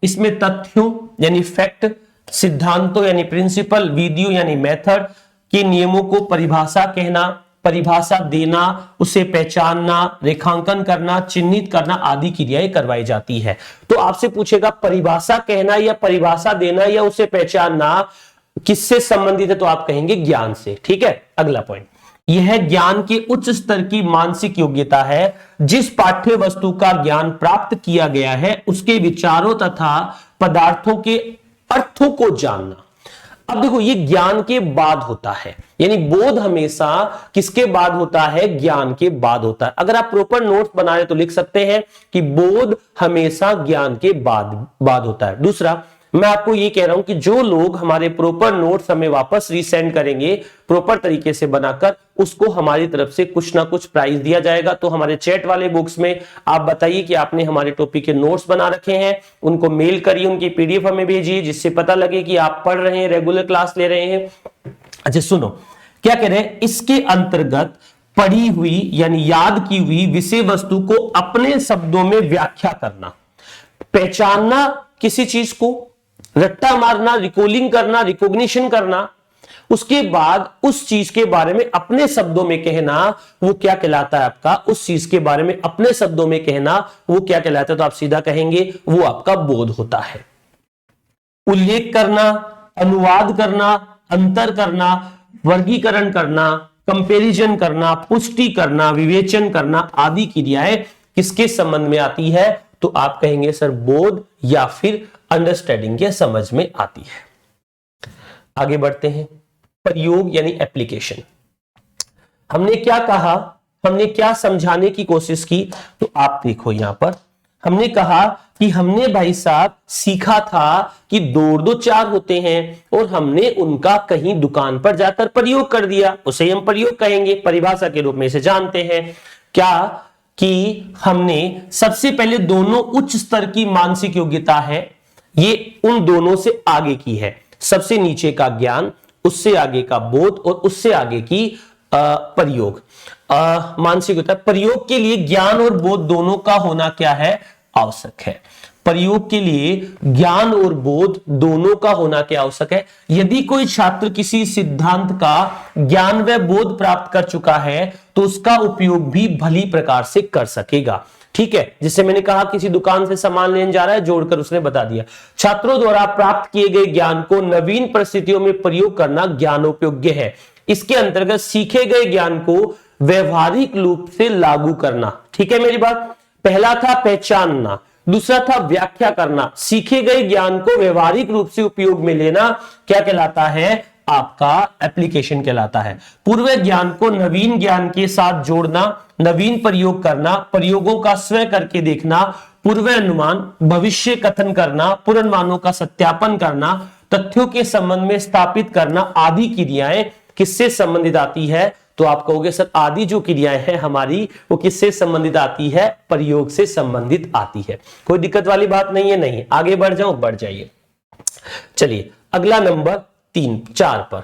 इसमें तथ्यों यानी फैक्ट, सिद्धांतों यानी प्रिंसिपल, विधियों यानी मेथड के नियमों को परिभाषा कहना, परिभाषा देना, उसे पहचानना, रेखांकन करना, चिन्हित करना आदि क्रियाएं करवाई जाती है। तो आपसे पूछेगा परिभाषा कहना या परिभाषा देना या उसे पहचानना किससे संबंधित है? तो आप कहेंगे ज्ञान से। ठीक है, अगला पॉइंट, यह ज्ञान के उच्च स्तर की मानसिक योग्यता है। जिस पाठ्य वस्तु का ज्ञान प्राप्त किया गया है, उसके विचारों तथा पदार्थों के अर्थों को जानना। अब देखो, ये ज्ञान के बाद होता है, यानी बोध हमेशा किसके बाद होता है? ज्ञान के बाद होता है। अगर आप प्रॉपर नोट्स बना रहे तो लिख सकते हैं कि बोध हमेशा ज्ञान के बाद होता है। दूसरा, मैं आपको ये कह रहा हूं कि जो लोग हमारे प्रॉपर नोट्स हमें वापस रीसेंड करेंगे प्रॉपर तरीके से बनाकर, उसको हमारी तरफ से कुछ ना कुछ प्राइज दिया जाएगा। तो हमारे चैट वाले बुक्स में आप बताइए कि आपने हमारे टॉपिक के नोट्स बना रखे हैं, उनको मेल करिए, उनकी पीडीएफ हमें भेजिए, जिससे पता लगे कि आप पढ़ रहे हैं, रेगुलर क्लास ले रहे हैं। अच्छा सुनो, क्या कह रहे हैं? इसके अंतर्गत पढ़ी हुई यानी याद की हुई विषय वस्तु को अपने शब्दों में व्याख्या करना। पहचानना किसी चीज को, रट्टा मारना, रिकॉलिंग करना, रिकॉग्निशन करना, उसके बाद उस चीज के बारे में अपने शब्दों में कहना, वो क्या कहलाता है आपका, उस चीज के बारे में अपने शब्दों में कहना वो क्या कहलाता है, तो आप सीधा कहेंगे वो आपका बोध होता है। उल्लेख करना, अनुवाद करना, अंतर करना, वर्गीकरण करना, कंपैरिजन करना, पुष्टि करना, विवेचन करना आदि क्रियाएं किसके संबंध में आती है, तो आप कहेंगे सर बोध या फिर अंडरस्टैंडिंग के समझ में आती है। आगे बढ़ते हैं, प्रयोग यानी एप्लीकेशन। हमने क्या कहा, हमने क्या समझाने की कोशिश की, तो आप देखो यहां पर हमने कहा कि हमने भाई साहब सीखा था कि 2 और 2 4 होते हैं और हमने उनका कहीं दुकान पर जाकर प्रयोग कर दिया, उसे हम प्रयोग कहेंगे, परिभाषा के रूप में इसे जानते हैं। क्या कि हमने सबसे पहले दोनों उच्च स्तर की मानसिक योग्यता है, ये उन दोनों से आगे की है, सबसे नीचे का ज्ञान, उससे आगे का बोध और उससे आगे की प्रयोग। मानसिक योग्यता, प्रयोग के लिए ज्ञान और बोध दोनों का होना क्या है, आवश्यक है। प्रयोग के लिए ज्ञान और बोध दोनों का होना क्या आवश्यक है। यदि कोई छात्र किसी सिद्धांत का ज्ञान व बोध प्राप्त कर चुका है तो उसका उपयोग भी भली प्रकार से कर सकेगा। ठीक है, जिससे मैंने कहा किसी दुकान से सामान लेने जा रहा है, जोड़कर उसने बता दिया। छात्रों द्वारा प्राप्त किए गए ज्ञान को नवीन परिस्थितियों में प्रयोग करना ज्ञानोपयोग्य है। इसके अंतर्गत सीखे गए ज्ञान को व्यवहारिक रूप से लागू करना। ठीक है मेरी बात, पहला था पहचानना, दूसरा था व्याख्या करना। सीखे गए ज्ञान को व्यवहारिक रूप से उपयोग में लेना क्या कहलाता है, आपका एप्लीकेशन कहलाता है। पूर्व ज्ञान को नवीन ज्ञान के साथ जोड़ना, नवीन प्रयोग करना, प्रयोगों का स्वयं करके देखना, पूर्व अनुमान, भविष्य कथन करना, पूर्वानुमानों का सत्यापन करना, तथ्यों के संबंध में स्थापित करना आदि क्रियाएं किससे संबंधित आती है, तो आप कहोगे सर आदि जो क्रियाएं हैं हमारी वो किससे संबंधित आती है, प्रयोग से संबंधित आती है। कोई दिक्कत वाली बात नहीं है, नहीं। आगे बढ़ जाओ, बढ़ जाइए। चलिए अगला नंबर 4 पर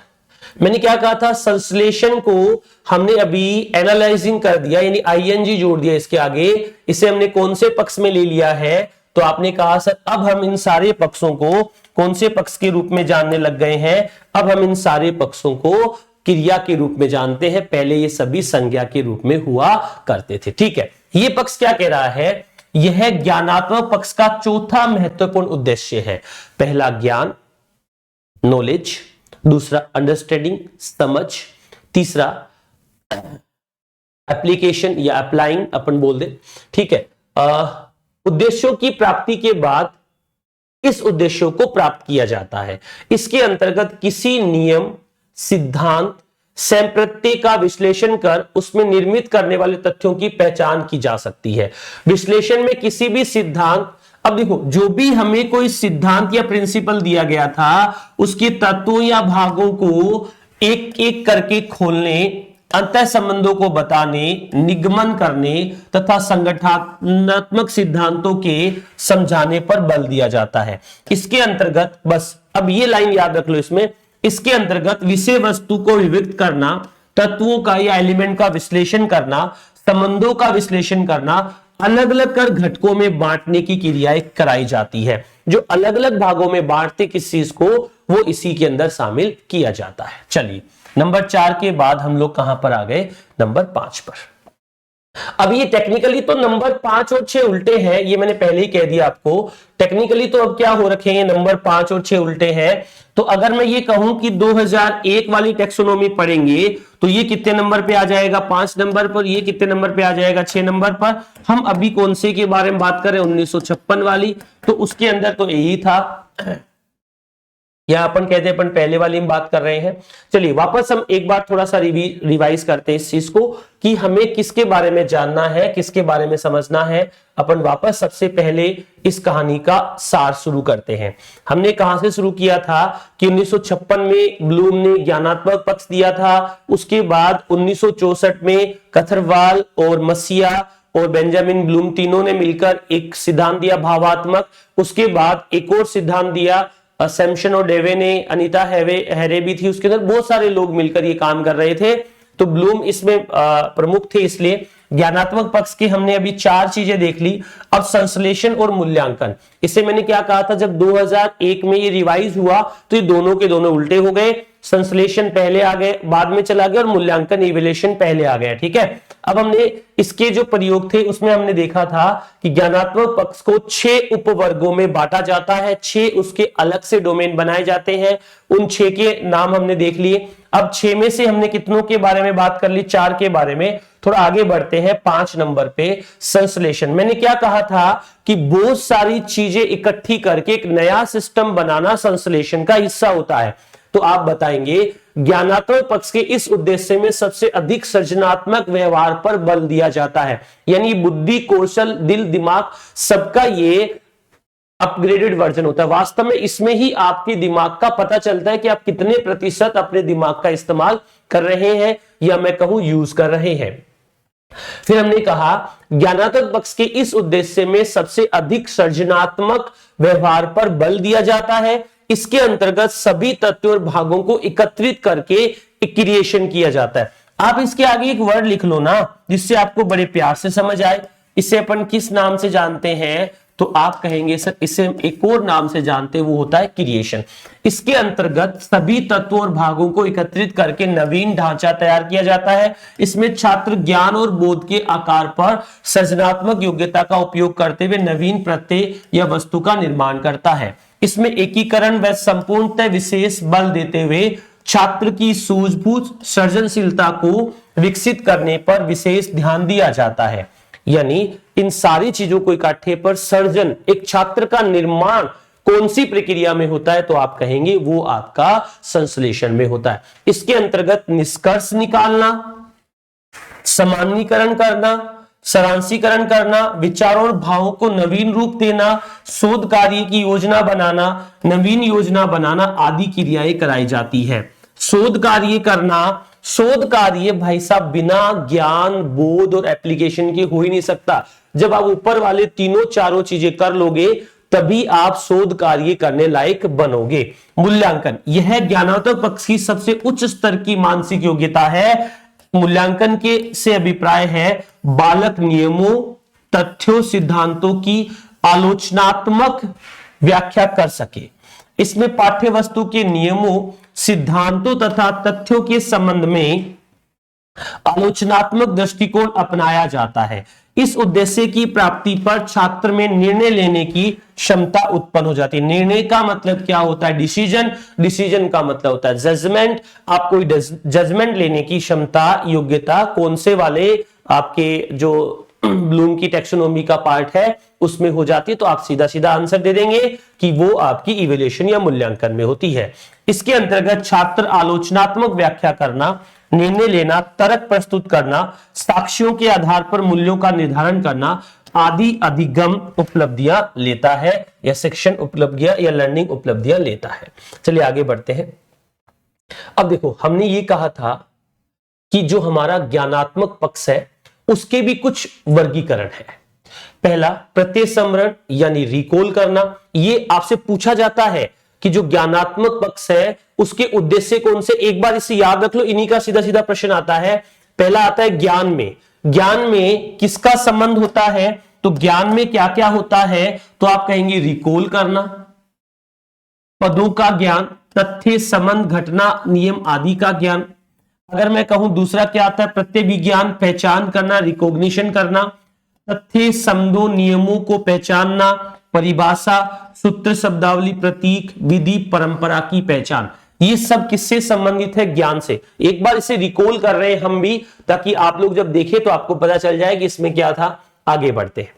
मैंने क्या कहा था, संश्लेषण को हमने अभी एनालाइजिंग कर दिया, यानी आईएनजी जोड़ दिया इसके आगे। इसे हमने कौन से पक्ष में ले लिया है, तो आपने कहा सर अब हम इन सारे पक्षों को कौन से पक्ष के रूप में जानने लग गए हैं, अब हम इन सारे पक्षों को क्रिया के रूप में जानते हैं, पहले ये सभी संज्ञा के रूप में हुआ करते थे। ठीक है, ये पक्ष क्या कह रहा है, यह ज्ञानात्मक पक्ष का चौथा महत्वपूर्ण उद्देश्य है। पहला ज्ञान, नॉलेज, दूसरा अंडरस्टैंडिंग, समझ, तीसरा एप्लीकेशन या अप्लाइंग अपन बोल दे। ठीक है, उद्देश्यों की प्राप्ति के बाद इस उद्देश्यों को प्राप्त किया जाता है। इसके अंतर्गत किसी नियम, सिद्धांत, संप्रत्यय का विश्लेषण कर उसमें निर्मित करने वाले तथ्यों की पहचान की जा सकती है। विश्लेषण में किसी भी सिद्धांत, अब देखो जो भी हमें कोई सिद्धांत या प्रिंसिपल दिया गया था उसके तत्वों या भागों को एक एक करके खोलने, अंतः संबंधों को बताने, निगमन करने तथा संगठनात्मक सिद्धांतों के समझाने पर बल दिया जाता है। इसके अंतर्गत बस अब ये लाइन याद रख लो, इसमें इसके अंतर्गत विषय वस्तु को विविक्त करना, तत्वों का या एलिमेंट का विश्लेषण करना, संबंधों का विश्लेषण करना, अलग अलग कर घटकों में बांटने की क्रियाएं कराई जाती है। जो अलग अलग भागों में बांटते किस चीज को, वो इसी के अंदर शामिल किया जाता है। चलिए नंबर 4 के बाद हम लोग कहां पर आ गए, नंबर 5 पर। अब ये टेक्निकली तो नंबर 5 और 6 उल्टे हैं, ये मैंने पहले ही कह दिया आपको। टेक्निकली तो अब क्या हो रखे हैं, नंबर 5 और 6 उल्टे हैं। तो अगर मैं ये कहूं कि 2001 वाली टैक्सोनॉमी पढ़ेंगे तो ये कितने नंबर पे आ जाएगा, 5 नंबर पर। ये कितने नंबर पे आ जाएगा, 6 नंबर पर। हम अभी कौन से के बारे में बात करें, 1956 वाली, तो उसके अंदर तो यही था। या अपन कहते हैं अपन पहले वाली में बात कर रहे हैं। चलिए वापस हम एक बार थोड़ा सा रिवाइज करते हैं इस चीज को कि हमें किसके बारे में जानना है, किसके बारे में समझना है। अपन वापस सबसे पहले इस कहानी का सार शुरू करते हैं। हमने कहां से शुरू किया था कि 1956 में ब्लूम ने ज्ञानात्मक पक्ष दिया था। उसके बाद 1964 में कथरवाल और मसिया और बेंजामिन ब्लूम तीनों ने मिलकर एक सिद्धांत दिया, भावात्मक। उसके बाद एक और सिद्धांत दिया सैमसन और डेवे ने, अनीता हैरे भी थी, उसके अंदर बहुत सारे लोग मिलकर ये काम कर रहे थे। तो ब्लूम इसमें प्रमुख थे, इसलिए ज्ञानात्मक पक्ष की हमने अभी 4 चीजें देख ली। अब संश्लेषण और मूल्यांकन, इसे मैंने क्या कहा था, जब 2001 में ये रिवाइज हुआ तो ये दोनों के दोनों उल्टे हो गए। संश्लेषण पहले आ गए, बाद में चला गया, और मूल्यांकन इवैल्यूएशन पहले आ गया। ठीक है, अब हमने इसके जो प्रयोग थे उसमें हमने देखा था कि ज्ञानात्मक पक्ष को 6 उपवर्गों में बांटा जाता है, 6 उसके अलग से डोमेन बनाए जाते हैं। उन 6 के नाम हमने देख लिए। अब 6 में से हमने कितनों के बारे में बात कर ली, 4 के बारे में। थोड़ा आगे बढ़ते हैं 5 नंबर पे, संश्लेषण। मैंने क्या कहा था कि बहुत सारी चीजें इकट्ठी करके एक नया सिस्टम बनाना संश्लेषण का हिस्सा होता है। तो आप बताएंगे ज्ञानात्मक पक्ष के इस उद्देश्य में सबसे अधिक सृजनात्मक व्यवहार पर बल दिया जाता है, यानी बुद्धि, कौशल, दिल, दिमाग सबका ये अपग्रेडेड वर्जन होता है। वास्तव में इसमें ही आपके दिमाग का पता चलता है कि आप कितने प्रतिशत अपने दिमाग का इस्तेमाल कर रहे हैं, या मैं कहूं यूज कर रहे हैं। फिर हमने कहा ज्ञानात्मक पक्ष के इस उद्देश्य में सबसे अधिक सृजनात्मक व्यवहार पर बल दिया जाता है। इसके अंतर्गत सभी तत्वों और भागों को एकत्रित करके क्रिएशन किया जाता है। आप इसके आगे एक वर्ड लिख लो ना, जिससे आपको बड़े प्यार से समझ आए। इसे अपन किस नाम से जानते हैं, तो आप कहेंगे सर इसे एक और नाम से जानते हैं, वो होता है क्रिएशन। इसके अंतर्गत सभी तत्वों और भागों को एकत्रित करके नवीन ढांचा तैयार किया जाता है। इसमें छात्र ज्ञान और बोध के आकार पर सृजनात्मक योग्यता का उपयोग करते हुए नवीन प्रत्यय या वस्तु का निर्माण करता है। इसमें एकीकरण व संपूर्णतः विशेष बल देते हुए छात्र की सूझबूझ, सृजनशीलता को विकसित करने पर विशेष ध्यान दिया जाता है। यानी इन सारी चीजों को इकट्ठे पर सर्जन, एक छात्र का निर्माण कौन सी प्रक्रिया में होता है, तो आप कहेंगे वो आपका संश्लेषण में होता है। इसके अंतर्गत निष्कर्ष निकालना, सामान्यीकरण करना, सारांशीकरण करना, विचारों और भावों को नवीन रूप देना, शोध कार्य की योजना बनाना, नवीन योजना बनाना आदि क्रियाएं कराई जाती है। शोध कार्य करना, शोध कार्य भाई साहब बिना ज्ञान, बोध और एप्लीकेशन के हो ही नहीं सकता। जब आप ऊपर वाले तीनों चारों चीजें कर लोगे तभी आप शोध कार्य करने लायक बनोगे। मूल्यांकन, यह ज्ञानात्मक पक्ष की सबसे उच्च स्तर की मानसिक योग्यता है। मूल्यांकन के से अभिप्राय है बालक नियमों, तथ्यों, सिद्धांतों की आलोचनात्मक व्याख्या कर सके। इसमें पाठ्य वस्तु के नियमों, सिद्धांतों तथा तथ्यों के संबंध में आलोचनात्मक दृष्टिकोण अपनाया जाता है। इस उद्देश्य की प्राप्ति पर छात्र में निर्णय लेने की क्षमता उत्पन्न हो जाती है। निर्णय का मतलब क्या होता है, डिसीजन, डिसीजन का मतलब होता है जजमेंट। आप कोई जजमेंट लेने की क्षमता, योग्यता कौन से वाले आपके जो ब्लूम की टैक्सोनॉमी का पार्ट है उसमें हो जाती है, तो आप सीधा सीधा आंसर दे देंगे कि वो आपकी इवैल्यूएशन या मूल्यांकन में होती है। इसके अंतर्गत छात्र आलोचनात्मक व्याख्या करना, निर्णय लेना, तर्क प्रस्तुत करना, साक्ष्यों के आधार पर मूल्यों का निर्धारण करना आदि अधिगम उपलब्धियां लेता है, या शिक्षण उपलब्धियां या लर्निंग उपलब्धियां लेता है। चलिए आगे बढ़ते हैं। अब देखो, हमने ये कहा था कि जो हमारा ज्ञानात्मक पक्ष है उसके भी कुछ वर्गीकरण है। पहला, प्रत्यय स्मरण यानी रिकॉल करना। ये आपसे पूछा जाता है कि जो ज्ञानात्मक पक्ष है उसके उद्देश्य कौन से, एक बार इसे याद रख लो, इन्हीं का सीधा सीधा प्रश्न आता है। पहला आता है ज्ञान में। ज्ञान में किसका संबंध होता है, तो ज्ञान में क्या क्या होता है, तो आप कहेंगे रिकॉल करना, पदों का ज्ञान, तथ्य, संबंध, घटना, नियम आदि का ज्ञान। अगर मैं कहूं दूसरा क्या आता है, प्रत्यय विज्ञान, पहचान करना, रिकॉग्निशन करना, तथ्य, शब्दों, नियमों को पहचानना, परिभाषा, सूत्र, शब्दावली, प्रतीक, विधि, परंपरा की पहचान। ये सब किससे संबंधित है, ज्ञान से। एक बार इसे रिकॉल कर रहे हैं हम भी, ताकि आप लोग जब देखें तो आपको पता चल जाए कि इसमें क्या था। आगे बढ़ते हैं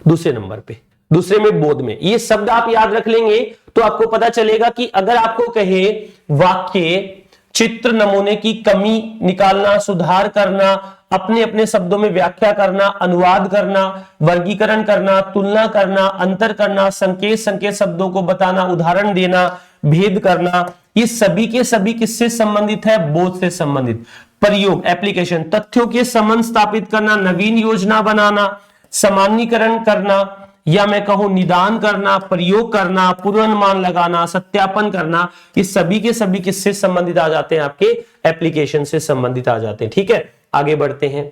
दूसरे नंबर पे, दूसरे में बोध में। ये शब्द आप याद रख लेंगे तो आपको पता चलेगा कि अगर आपको कहे वाक्य, चित्र, नमूने की कमी निकालना, सुधार करना, अपने अपने शब्दों में व्याख्या करना, अनुवाद करना, वर्गीकरण करना, तुलना करना, अंतर करना, संकेत संकेत शब्दों को बताना, उदाहरण देना, भेद करना, ये सभी के सभी किससे संबंधित है, बोध से संबंधित। प्रयोग, एप्लीकेशन, तथ्यों के संबंध स्थापित करना, नवीन योजना बनाना, सामान्यीकरण करना, या मैं कहूं निदान करना, प्रयोग करना, पूर्वानुमान लगाना, सत्यापन करना, ये सभी के सभी किससे संबंधित आ जाते हैं, आपके एप्लीकेशन से संबंधित आ जाते हैं। ठीक है, आगे बढ़ते हैं।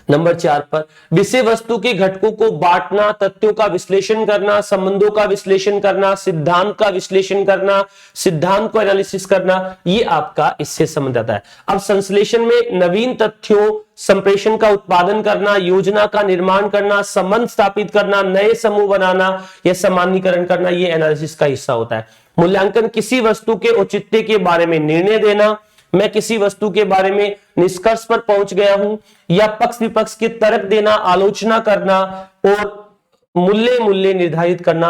नंबर 4 पर विषय वस्तु के घटकों को बांटना, तथ्यों का विश्लेषण करना, संबंधों का विश्लेषण करना, सिद्धांत का विश्लेषण करना, सिद्धांत को एनालिसिस करना, ये आपका इससे संबंध आता है। अब संश्लेषण में नवीन तथ्यों संप्रेषण का उत्पादन करना, योजना का निर्माण करना, संबंध स्थापित करना, नए समूह बनाना या सामान्यीकरण करना, ये एनालिसिस का हिस्सा होता है। मूल्यांकन किसी वस्तु के औचित्य के बारे में निर्णय देना, मैं किसी वस्तु के बारे में निष्कर्ष पर पहुंच गया हूं, या पक्ष विपक्ष के तर्क देना, आलोचना करना और मूल्य निर्धारित करना,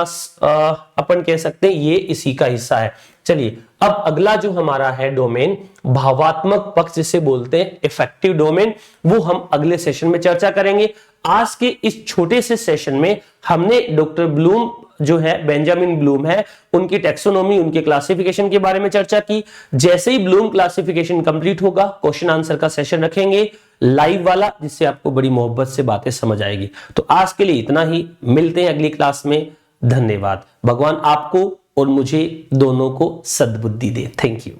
अपन कह सकते हैं ये इसी का हिस्सा है। चलिए अब अगला जो हमारा है डोमेन, भावात्मक पक्ष जिसे बोलते हैं इफेक्टिव डोमेन, वो हम अगले सेशन में चर्चा करेंगे। आज के इस छोटे से सेशन में हमने डॉक्टर ब्लूम जो है, बेंजामिन ब्लूम है, उनकी टेक्सोनॉमी, उनके क्लासिफिकेशन के बारे में चर्चा की। जैसे ही ब्लूम क्लासिफिकेशन कंप्लीट होगा, क्वेश्चन आंसर का सेशन रखेंगे लाइव वाला, जिससे आपको बड़ी मोहब्बत से बातें समझ आएगी। तो आज के लिए इतना ही, मिलते हैं अगली क्लास में। धन्यवाद। भगवान आपको और मुझे दोनों को सद्बुद्धि दे। Thank you.